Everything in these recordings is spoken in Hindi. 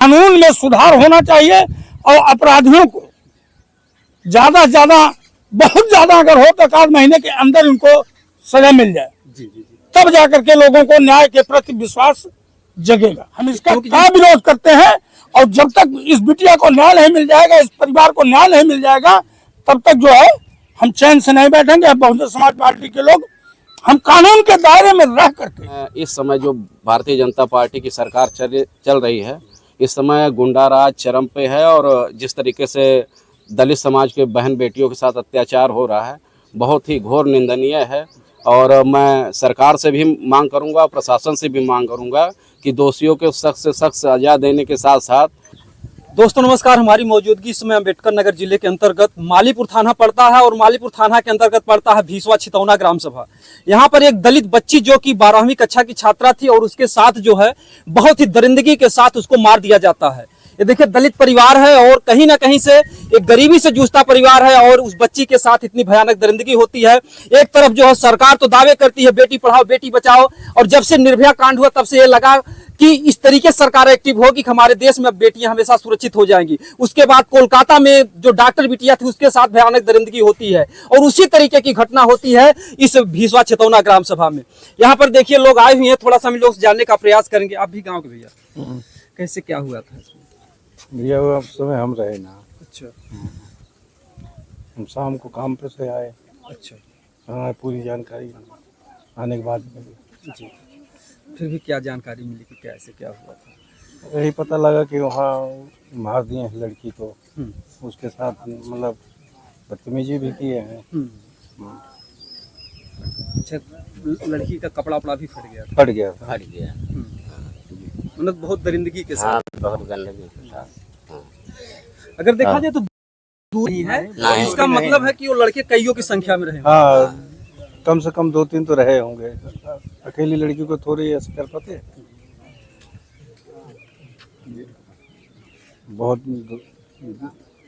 कानून में सुधार होना चाहिए और अपराधियों को ज्यादा से ज्यादा, बहुत ज्यादा अगर हो तो 1 महीने के अंदर इनको सजा मिल जाए। तब जाकर के लोगों को न्याय के प्रति विश्वास जगेगा। हम इसका क्या विरोध करते हैं, और जब तक इस बिटिया को न्याय नहीं मिल जाएगा, इस परिवार को न्याय नहीं मिल जाएगा, तब तक जो है हम चैन से नहीं बैठेंगे। बहुजन समाज पार्टी के लोग हम कानून के दायरे में रह करके, इस समय जो भारतीय जनता पार्टी की सरकार चल रही है, इस समय गुंडाराज चरम पे है और जिस तरीके से दलित समाज के बहन बेटियों के साथ अत्याचार हो रहा है, बहुत ही घोर निंदनीय है। और मैं सरकार से भी मांग करूंगा, प्रशासन से भी मांग करूंगा कि दोषियों को सख्त से सख्त सजा देने के साथ साथ। दोस्तों नमस्कार, हमारी मौजूदगी इस समय अम्बेडकर नगर जिले के अंतर्गत मालीपुर थाना पड़ता है और मालीपुर थाना के अंतर्गत पड़ता है भीसवा छितौना ग्राम सभा। यहाँ पर एक दलित बच्ची जो कि 12वीं कक्षा की छात्रा थी और उसके साथ जो है बहुत ही दरिंदगी के साथ उसको मार दिया जाता है। ये देखिए दलित परिवार है और कहीं ना कहीं से एक गरीबी से जूझता परिवार है और उस बच्ची के साथ इतनी भयानक दरिंदगी होती है। एक तरफ जो है सरकार तो दावे करती है बेटी पढ़ाओ बेटी बचाओ, और जब से निर्भया कांड हुआ तब से ये लगा कि इस तरीके सरकार एक्टिव होगी कि हमारे देश में अब बेटियां हमेशा सुरक्षित हो जाएंगी। उसके बाद कोलकाता में जो डॉक्टर बिटिया थी उसके साथ भयानक दरिंदगी होती है और उसी तरीके की घटना होती है इस भीसवा छितौना ग्राम सभा में। यहाँ पर देखिए लोग आए हुए हैं, थोड़ा सा हम लोग जानने का प्रयास करेंगे। आप भी गाँव के भैया, कैसे क्या हुआ था भैया? वो समय हम रहे ना। अच्छा, हम शाम को काम पे से आए। अच्छा, हाँ, पूरी जानकारी आने के बाद मिली। जी, फिर भी क्या जानकारी मिली कि क्या ऐसे क्या हुआ था? यही पता लगा कि वहाँ मार दिए हैं लड़की को, उसके साथ मतलब बदतमीजी भी किए हैं। अच्छा, लड़की का कपड़ा उपड़ा भी फट गया? फट गया। मतलब बहुत दरिंदगी के साथ। हाँ, बहुत गंदगी के साथ। अगर देखा जाए तो दूर ही है, इसका मतलब है कि वो लड़के कईयों की संख्या में रहे। हाँ, कम से कम 2-3 तो रहे होंगे। अकेली लड़की को थोड़ी ऐसे कर पाते। बहुत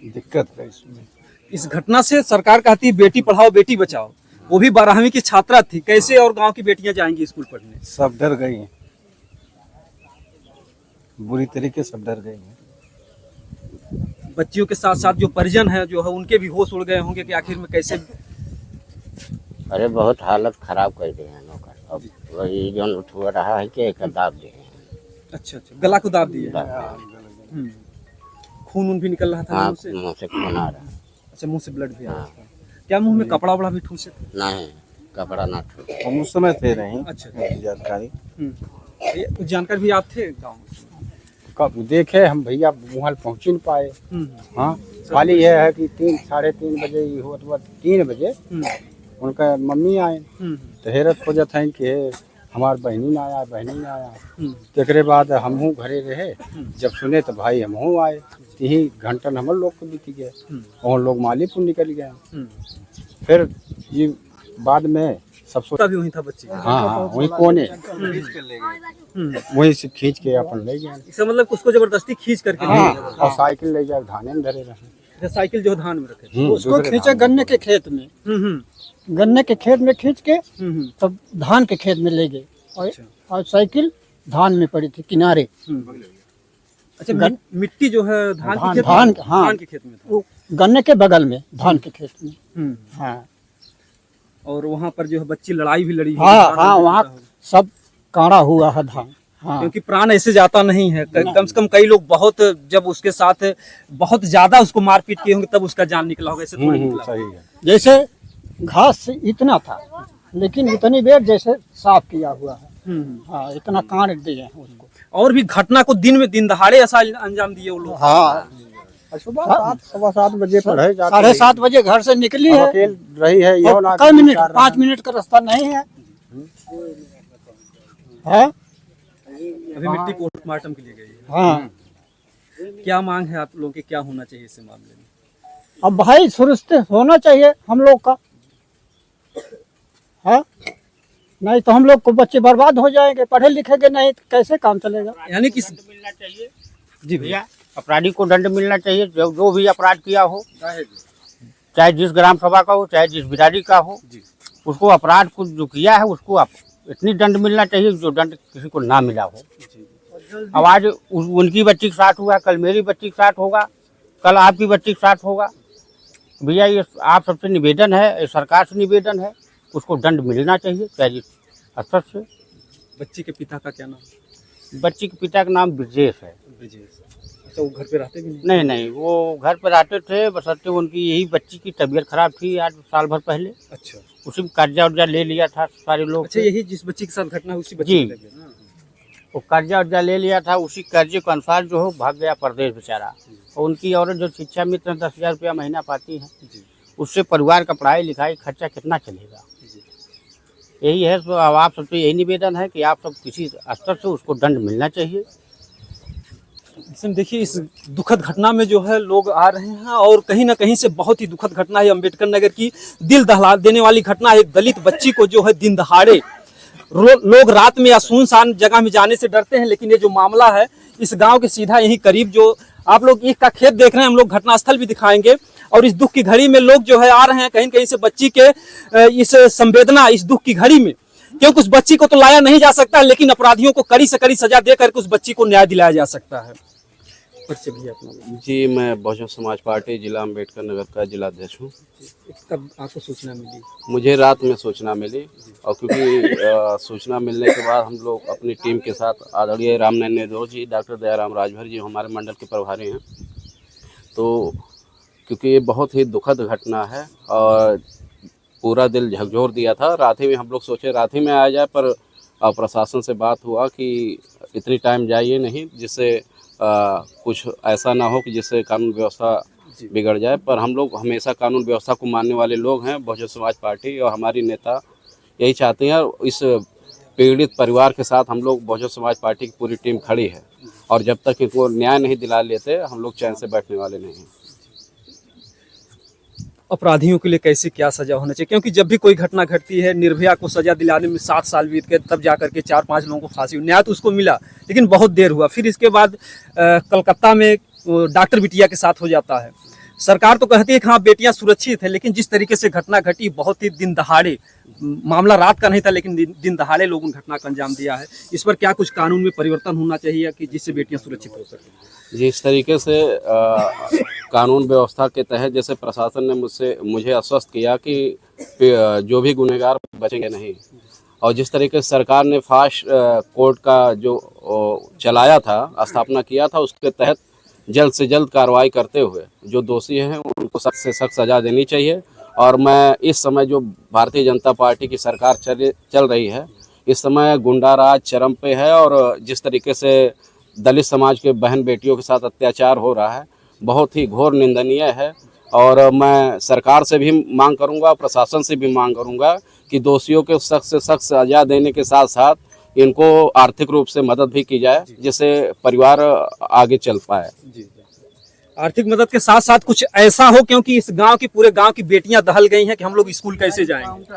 दिक्कत है इसमें। इस घटना से सरकार कहती है बेटी पढ़ाओ बेटी बचाओ, वो भी 12वीं की छात्रा थी। कैसे और गांव की बेटियां जाएंगी स्कूल पढ़ने? सब डर गई हैं, बुरी तरीके से डर गई हैं। बच्चियों के साथ साथ जो परिजन है जो है उनके भी होश उड़ गए होंगे कि आखिर में कैसे। अरे बहुत हालत खराब कर दिए हैं नौकर। अब वही जो उठ रहा है कि एक दाब दिए हैं। अच्छा, गला को दाब दिए। खून उन भी निकल रहा था? हाँ, मुंह से? मुँह से खून आ रहा है। अच्छा, मुंह से ब्लड भी आ रहा था। क्या मुंह में कपड़ा वपड़ा भी ठूसे थे? नहीं, कपड़ा ना ठूस। हम उस समय थे नहीं। अच्छा, जानकारी कुछ जानकारी भी आप थे गाँव में? कब देखे हम भैया, वहाँ पहुँच नहीं पाए। हाँ, खाली ये है कि 3-3:30 बजे ही हो, तो 3 बजे उनका मम्मी आए तो हैरत हो जाता है कि हमार बहनी ना आया। तेकरे बाद हमहू घरे रहे, जब सुने तो भाई हमहू आए। 3 घंटा हम लोग को बीत गए और लोग मालीपुर निकल गए। फिर ये बाद में सब सोचा भी वही था बच्ची? हाँ, वही कोने वही से खींच के अपन ले गए। इसका मतलब उसको जबरदस्ती खींच करके? हाँ, और साइकिल ले जाए धाने में धरे रहे। साइकिल जो धान में रखे उसको खींचे गन्ने के खेत में। गन्ने के खेत में खींच के तब धान के खेत में ले गए और साइकिल धान में पड़ी थी किनारे। अच्छा, मिट्टी जो है धान के खेत धान, में? हाँ, धान के खेत में था। वो गन्ने के बगल में धान के खेत में। हाँ, और वहाँ पर जो है बच्ची लड़ाई भी लड़ी? हाँ, वहाँ सब काड़ा हुआ है धान। हाँ, क्योंकि प्राण ऐसे जाता नहीं है। कम से कम कई लोग बहुत, जब उसके साथ बहुत ज्यादा उसको मारपीट किए होंगे तब उसका जान निकला होगा, ऐसे थोड़ी निकला। सही है। जैसे घास इतना था लेकिन इतनी देर जैसे साफ किया हुआ है। हाँ, इतना कांड दिए हैं उसको। और भी घटना को दिन में दिन दहाड़े ऐसा अंजाम दिए वो लोग। हाँ, सुबह 7-7 बजे पढ़े जाते 7:30 बजे घर से निकली है। अकेल रही है, यो ना 5 मिनट का रास्ता नहीं है। अभी मिट्टी पोस्टमार्टम के लिए गई है। हाँ, क्या मांग है आप लोगों की, क्या होना चाहिए इस मामले में? अब भाई सुरक्षित होना चाहिए हम लोग का। हाँ, नहीं तो हम लोग को बच्चे बर्बाद हो जाएंगे, पढ़े लिखेंगे नहीं तो कैसे काम चलेगा? यानी कि मिलना चाहिए जी भैया, अपराधी को दंड मिलना चाहिए। जो भी अपराध किया हो, चाहे जिस ग्राम सभा का हो, चाहे जिस बिरादरी का हो, उसको अपराध को जो किया है उसको इतनी दंड मिलना चाहिए जो दंड किसी को ना मिला हो। अब आज उनकी बच्ची के साथ हुआ, कल मेरी बच्ची के साथ होगा, कल आपकी बच्ची के साथ होगा। भैया ये आप सबसे निवेदन है, सरकार से निवेदन है, उसको दंड मिलना चाहिए चाहे स्तर से। बच्ची के पिता का क्या नाम? बच्ची के पिता का नाम ब्रजेश है। अच्छा, वो घर पे रहते भी नहीं? नहीं, वो घर पर रहते थे, बशर्ते उनकी यही बच्ची की तबीयत खराब थी आज साल भर पहले। अच्छा, उसी में कर्जा उर्जा ले लिया था सारे लोग। अच्छा, यही जिस बच्ची के साथ घटना हुई उसी बच्ची जी, वो कर्जा उर्जा ले लिया था, उसी कर्जे के अनुसार जो हो भाग गया परदेश बेचारा। और उनकी औरत जो शिक्षा मित्र 10,000 रुपया महीना पाती है, उससे परिवार का पढ़ाई लिखाई खर्चा कितना चलेगा। यही है, तो अब आप सबसे यही निवेदन है कि आप सब किसी स्तर से उसको दंड मिलना चाहिए। इसमें देखिए, इस दुखद घटना में जो है लोग आ रहे हैं और कहीं ना कहीं से बहुत ही दुखद घटना है। अम्बेडकर नगर की दिल दहला देने वाली घटना है। एक दलित बच्ची को जो है दिन दहाड़े, लोग रात में या सुनसान जगह में जाने से डरते हैं, लेकिन ये जो मामला है इस गांव के सीधा यहीं करीब, जो आप लोग ईख का खेत देख रहे हैं, हम लोग घटनास्थल भी दिखाएंगे। और इस दुख की घड़ी में लोग जो है आ रहे हैं कहीं कहीं से बच्ची के इस संवेदना, इस दुख की घड़ी में, क्योंकि उस बच्ची को तो लाया नहीं जा सकता, लेकिन अपराधियों को कड़ी से कड़ी सजा देकर उस बच्ची को न्याय दिलाया जा सकता है। जी, मैं बहुजन समाज पार्टी जिला अम्बेडकर नगर का जिला अध्यक्ष हूँ। कब आपको सूचना मिली? मुझे रात में सूचना मिली, और क्योंकि सूचना मिलने के बाद हम लोग अपनी टीम के साथ आदरणीय रामनयन नेदो जी, डॉक्टर दयाराम राजभर जी हमारे मंडल के प्रभारी हैं, तो क्योंकि ये बहुत ही दुखद घटना है और पूरा दिल झकझोर दिया था। रात ही में हम लोग सोचे रात ही में आ जाए, पर प्रशासन से बात हुआ कि इतनी टाइम जाइए नहीं, जिससे कुछ ऐसा ना हो कि जिससे कानून व्यवस्था बिगड़ जाए। पर हम लोग हमेशा कानून व्यवस्था को मानने वाले लोग हैं। बहुजन समाज पार्टी और हमारी नेता यही चाहते हैं, और इस पीड़ित परिवार के साथ हम लोग बहुजन समाज पार्टी की पूरी टीम खड़ी है, और जब तक इनको न्याय नहीं दिला लेते हम लोग चैन से बैठने वाले नहीं हैं। अपराधियों के लिए कैसे क्या सजा होना चाहिए, क्योंकि जब भी कोई घटना घटती है, निर्भया को सजा दिलाने में 7 साल बीत गए, तब जाकर के 4-5 लोगों को फांसी हुई। न्याय तो उसको मिला, लेकिन बहुत देर हुआ। फिर इसके बाद कलकत्ता में डॉक्टर बिटिया के साथ हो जाता है। सरकार तो कहती है कि हाँ बेटियां सुरक्षित है, लेकिन जिस तरीके से घटना घटी, बहुत ही दिन दहाड़े, मामला रात का नहीं था लेकिन दिन दहाड़े लोगों ने घटना का अंजाम दिया है। इस पर क्या कुछ कानून में परिवर्तन होना चाहिए कि जिससे बेटियां सुरक्षित हो सकें? जी, इस तरीके से कानून व्यवस्था के तहत जैसे प्रशासन ने मुझे आश्वस्त किया कि जो भी गुनहगार बचेंगे नहीं, और जिस तरीके से सरकार ने फास्ट कोर्ट का जो चलाया था, स्थापना किया था, उसके तहत जल्द से जल्द कार्रवाई करते हुए जो दोषी हैं उनको सख्त से सख्त सजा देनी चाहिए। और मैं इस समय जो भारतीय जनता पार्टी की सरकार चल रही है, इस समय गुंडा राज चरम पे है, और जिस तरीके से दलित समाज के बहन बेटियों के साथ अत्याचार हो रहा है, बहुत ही घोर निंदनीय है। और मैं सरकार से भी मांग करूंगा, प्रशासन से भी मांग करूंगा कि दोषियों के सख्त से सख्त सजा देने के साथ साथ इनको आर्थिक रूप से मदद भी की जाए, जिससे परिवार आगे चल पाए। आर्थिक मदद के साथ साथ कुछ ऐसा हो, क्योंकि इस गांव की, पूरे गांव की बेटियां दहल गई हैं कि हम लोग स्कूल कैसे जाएंगे।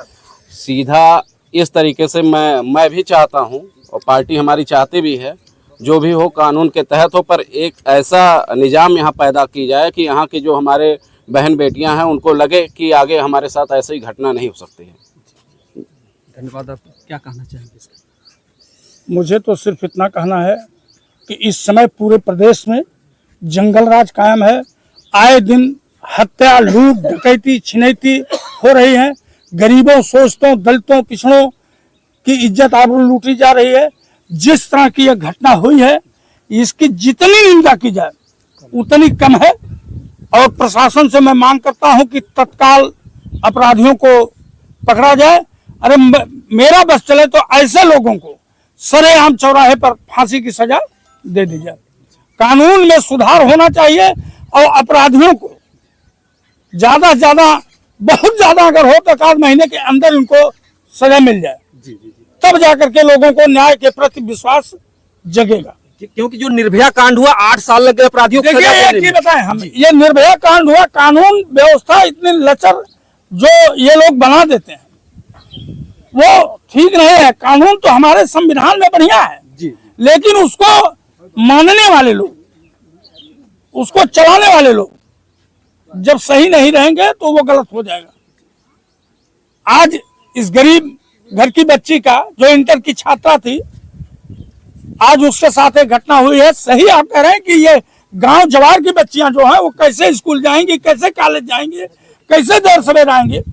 सीधा इस तरीके से मैं भी चाहता हूं, और पार्टी हमारी चाहती भी है, जो भी हो कानून के तहत हो, पर एक ऐसा निजाम यहाँ पैदा की जाए कि यहाँ की जो हमारे बहन बेटियां हैं उनको लगे कि आगे हमारे साथ ऐसी घटना नहीं हो सकती है। धन्यवाद। आप क्या कहना चाहेंगे? मुझे तो सिर्फ इतना कहना है कि इस समय पूरे प्रदेश में जंगल राज कायम है। आए दिन हत्या, लूट, डकैती, छिनैती हो रही है। गरीबों, शोषितों, दलितों, पिछड़ों की इज्जत आबरू लूटी जा रही है। जिस तरह की यह घटना हुई है, इसकी जितनी निंदा की जाए उतनी कम है। और प्रशासन से मैं मांग करता हूं कि तत्काल अपराधियों को पकड़ा जाए। अरे मेरा बस चले तो ऐसे लोगों को सरेआम चौराहे पर फांसी की सजा दे दी जाए। कानून में सुधार होना चाहिए, और अपराधियों को ज्यादा से ज्यादा, बहुत ज्यादा अगर हो तो 1 महीने के अंदर इनको सजा मिल जाए, तब जाकर के लोगों को न्याय के प्रति विश्वास जगेगा। क्योंकि जो निर्भया कांड हुआ, 8 साल लग गए अपराधियों को सजा देने में। बताएं हम, ये निर्भया कांड हुआ, कानून व्यवस्था इतनी लचर जो ये लोग बना देते हैं वो ठीक नहीं है। कानून तो हमारे संविधान में बढ़िया है, लेकिन उसको मानने वाले लोग, उसको चलाने वाले लोग जब सही नहीं रहेंगे तो वो गलत हो जाएगा। आज इस गरीब घर की बच्ची का, जो इंटर की छात्रा थी, आज उसके साथ एक घटना हुई है। सही आप कह रहे हैं कि ये गांव जवार की बच्चियां जो हैं वो कैसे स्कूल जाएंगी, कैसे कॉलेज जाएंगे, कैसे देर सवेर आएंगे।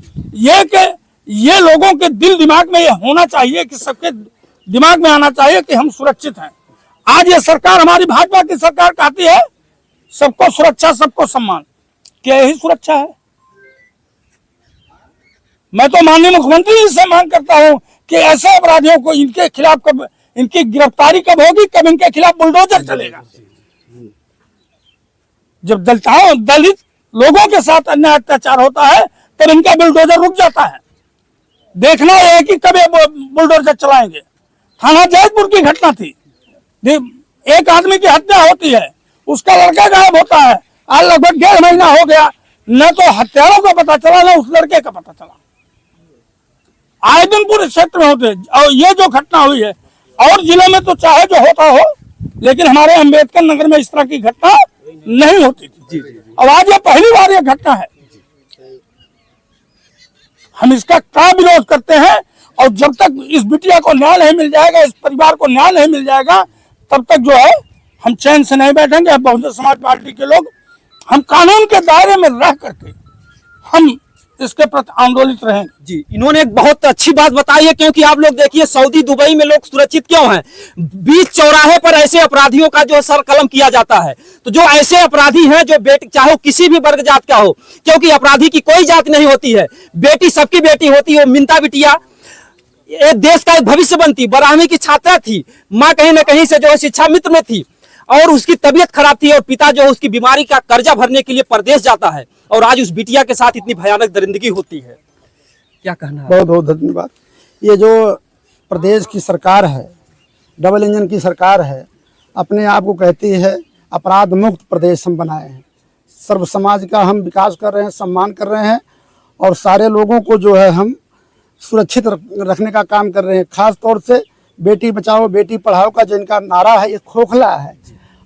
ये लोगों के दिल दिमाग में ये होना चाहिए कि सबके दिमाग में आना चाहिए कि हम सुरक्षित हैं। आज ये सरकार, हमारी भाजपा की सरकार कहती है सबको सुरक्षा, सबको सम्मान। क्या यही सुरक्षा है? मैं तो माननीय मुख्यमंत्री जी से मांग करता हूं कि ऐसे अपराधियों को इनके खिलाफ कब, इनकी गिरफ्तारी कब होगी, कब इनके खिलाफ बुलडोजर चलेगा। जब दलित लोगों के साथ अन्याय अत्याचार होता है तब इनका बुलडोजर रुक जाता है। देखना यह है कि कब ये बुलडोजर चलाएंगे। थाना जैदपुर की घटना थी, एक आदमी की हत्या होती है, उसका लड़का गायब होता है। आज लगभग 1.5 महीना हो गया, न तो हत्यारों का पता चला न उस लड़के का पता चला। आए दिन पूरे क्षेत्र में होते, और ये जो घटना हुई है और जिले में तो चाहे जो होता हो, लेकिन हमारे अंबेडकर नगर में इस तरह की घटना नहीं होती थी। अब आज ये पहली बार ये घटना है। हम इसका क्या विरोध करते हैं, और जब तक इस बिटिया को न्याय नहीं मिल जाएगा, इस परिवार को न्याय नहीं मिल जाएगा, तब तक जो है हम चैन से नहीं बैठेंगे। बहुजन समाज पार्टी के लोग हम कानून के दायरे में रह करके हम इसके प्रति आंदोलित रहेंगे। जी, इन्होंने एक बहुत अच्छी बात बताई है, क्योंकि आप लोग देखिए सऊदी दुबई में लोग सुरक्षित क्यों हैं? बीच चौराहे पर ऐसे अपराधियों का जो सर कलम किया जाता है, तो जो ऐसे अपराधी हैं जो बेटी चाहे किसी भी वर्ग जात का हो, क्योंकि अपराधी की कोई जात नहीं होती है, बेटी सबकी बेटी होती है। मिनता बिटिया एक देश का एक भविष्य बनती, 12वीं की छात्रा थी, माँ कहीं ना कहीं से जो शिक्षा मित्र में थी, और उसकी तबीयत खराब थी, और पिता जो उसकी बीमारी का कर्जा भरने के लिए प्रदेश जाता है, और आज उस बिटिया के साथ इतनी भयानक दरिंदगी होती है। क्या कहना है? बहुत बहुत धन्यवाद। ये जो प्रदेश की सरकार है, डबल इंजन की सरकार है, अपने आप को कहती है अपराध मुक्त प्रदेश हम बनाए हैं। सर्व समाज का हम विकास कर रहे हैं, सम्मान कर रहे हैं, और सारे लोगों को जो है हम सुरक्षित रखने का काम कर रहे हैं। खास तौर से बेटी बचाओ बेटी पढ़ाओ का जो इनका नारा है, ये खोखला है,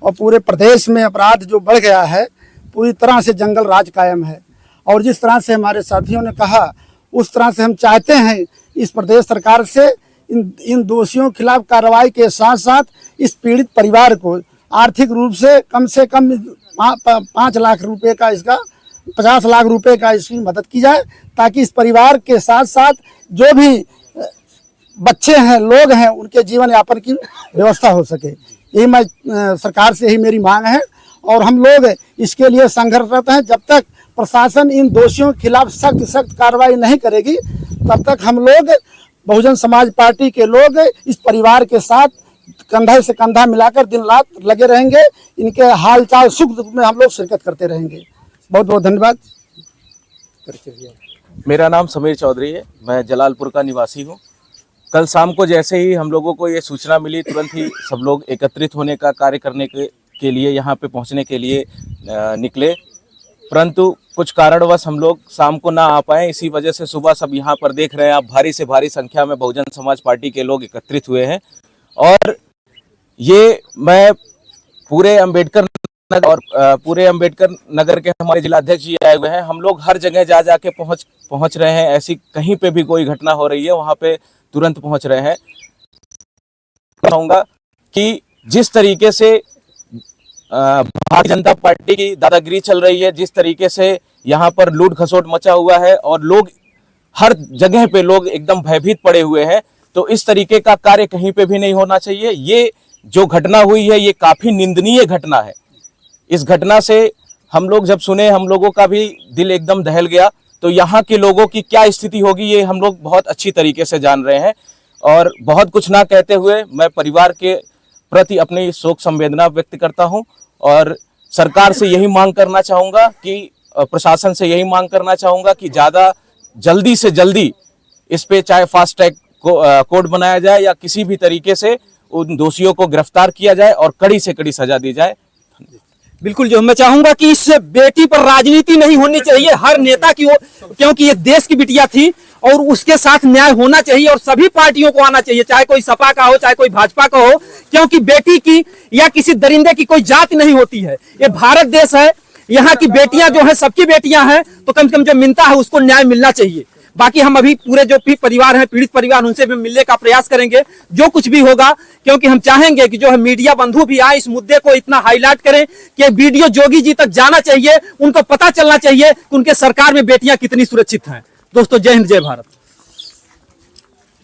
और पूरे प्रदेश में अपराध जो बढ़ गया है, पूरी तरह से जंगल राज कायम है। और जिस तरह से हमारे साथियों ने कहा, उस तरह से हम चाहते हैं इस प्रदेश सरकार से इन दोषियों के खिलाफ कार्रवाई के साथ साथ इस पीड़ित परिवार को आर्थिक रूप से कम 5 लाख रुपए का, इसका 50 लाख रुपए का इसकी मदद की जाए, ताकि इस परिवार के साथ साथ जो भी बच्चे हैं, लोग हैं, उनके जीवन यापन की व्यवस्था हो सके। यही मैं सरकार से यही मेरी मांग है, और हम लोग इसके लिए संघर्षरत हैं। जब तक प्रशासन इन दोषियों के खिलाफ सख्त कार्रवाई नहीं करेगी, तब तक हम लोग बहुजन समाज पार्टी के लोग इस परिवार के साथ कंधा से कंधा मिलाकर दिन रात लगे रहेंगे। इनके हालचाल सुख दुख में हम लोग शिरकत करते रहेंगे। बहुत बहुत धन्यवाद। मेरा नाम समीर चौधरी है, मैं जलालपुर का निवासी हूँ। कल शाम को जैसे ही हम लोगों को ये सूचना मिली, तुरंत ही सब लोग एकत्रित होने का कार्य करने के लिए यहाँ पे पहुँचने के लिए निकले, परंतु कुछ कारणवश हम लोग शाम को ना आ पाए। इसी वजह से सुबह सब यहाँ पर देख रहे हैं आप, भारी से भारी संख्या में बहुजन समाज पार्टी के लोग एकत्रित हुए हैं। और ये मैं पूरे अंबेडकर नगर के हमारे जिलाध्यक्ष जी आए हुए हैं। हम लोग हर जगह जा जाके पहुँच रहे हैं। ऐसी कहीं पे भी कोई घटना हो रही है, वहाँ पे तुरंत पहुँच रहे हैं। कहूँगा कि जिस तरीके से भारतीय जनता पार्टी की दादागिरी चल रही है, जिस तरीके से यहाँ पर लूट खसोट मचा हुआ है, और लोग हर जगह पे लोग एकदम भयभीत पड़े हुए हैं, तो इस तरीके का कार्य कहीं पे भी नहीं होना चाहिए। ये जो घटना हुई है, ये काफी निंदनीय घटना है। इस घटना से हम लोग जब सुने, हम लोगों का भी दिल एकदम दहल गया। तो यहाँ के लोगों की क्या स्थिति होगी, ये हम लोग बहुत अच्छी तरीके से जान रहे हैं। और बहुत कुछ ना कहते हुए मैं परिवार के प्रति अपनी शोक संवेदना व्यक्त करता हूं, और सरकार से यही मांग करना चाहूँगा कि प्रशासन से यही मांग करना चाहूँगा कि ज़्यादा जल्दी से जल्दी इस पे चाहे फास्ट ट्रैक कोड बनाया जाए, या किसी भी तरीके से उन दोषियों को गिरफ्तार किया जाए और कड़ी से कड़ी सजा दी जाए। बिल्कुल, जो मैं चाहूंगा कि इस बेटी पर राजनीति नहीं होनी चाहिए हर नेता की, क्योंकि ये देश की बिटिया थी, और उसके साथ न्याय होना चाहिए, और सभी पार्टियों को आना चाहिए, चाहे कोई सपा का हो, चाहे कोई भाजपा का हो, क्योंकि बेटी की या किसी दरिंदे की कोई जात नहीं होती है। ये भारत देश है, यहाँ की बेटियां जो है सबकी बेटियां हैं, तो कम से कम जो मिलता है उसको न्याय मिलना चाहिए। बाकी हम अभी पूरे जो भी परिवार हैं, पीड़ित परिवार, उनसे भी मिलने का प्रयास करेंगे जो कुछ भी होगा, क्योंकि हम चाहेंगे कि जो है मीडिया बंधु भी आए, इस मुद्दे को इतना हाईलाइट करें कि वीडियो जोगी जी तक जाना चाहिए, उनको पता चलना चाहिए कि उनके सरकार में बेटियां कितनी सुरक्षित हैं। दोस्तों, जय हिंद, जय भारत।